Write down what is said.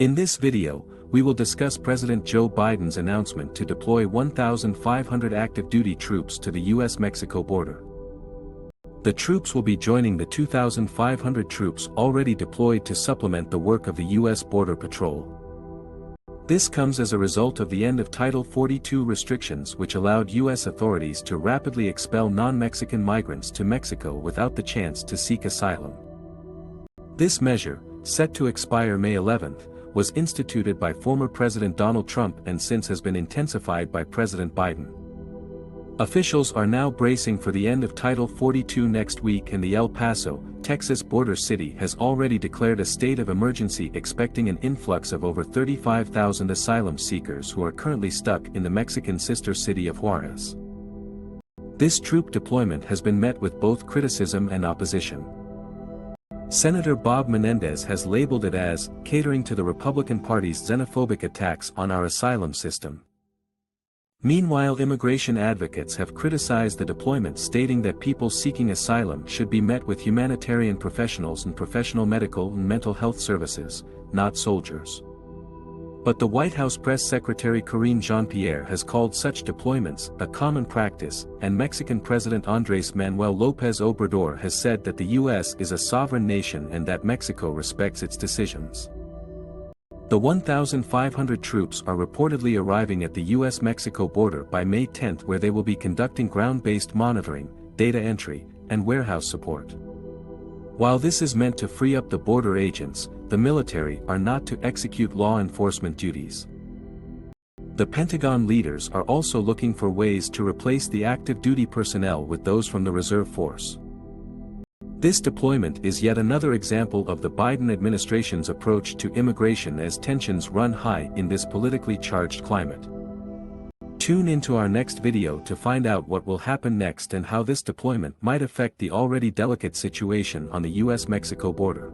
In this video, we will discuss President Joe Biden's announcement to deploy 1,500 active duty troops to the U.S.-Mexico border. The troops will be joining the 2,500 troops already deployed to supplement the work of the U.S. Border Patrol. This comes as a result of the end of Title 42 restrictions which allowed U.S. authorities to rapidly expel non-Mexican migrants to Mexico without the chance to seek asylum. This measure, set to expire May 11, was instituted by former President Donald Trump and since has been intensified by President Biden. Officials are now bracing for the end of Title 42 next week, and the El Paso, Texas border city has already declared a state of emergency, expecting an influx of over 35,000 asylum seekers who are currently stuck in the Mexican sister city of Juarez. This troop deployment has been met with both criticism and opposition. Senator Bob Menendez has labeled it as catering to the Republican Party's xenophobic attacks on our asylum system. Meanwhile, immigration advocates have criticized the deployment, stating that people seeking asylum should be met with humanitarian professionals and professional medical and mental health services, not soldiers. But the White House Press Secretary Karine Jean-Pierre has called such deployments a common practice, and Mexican President Andrés Manuel López Obrador has said that the U.S. is a sovereign nation and that Mexico respects its decisions. The 1,500 troops are reportedly arriving at the U.S.-Mexico border by May 10, where they will be conducting ground-based monitoring, data entry, and warehouse support. While this is meant to free up the border agents, the military are not to execute law enforcement duties. The Pentagon leaders are also looking for ways to replace the active duty personnel with those from the reserve force. This deployment is yet another example of the Biden administration's approach to immigration as tensions run high in this politically charged climate. Tune into our next video to find out what will happen next and how this deployment might affect the already delicate situation on the U.S.-Mexico border.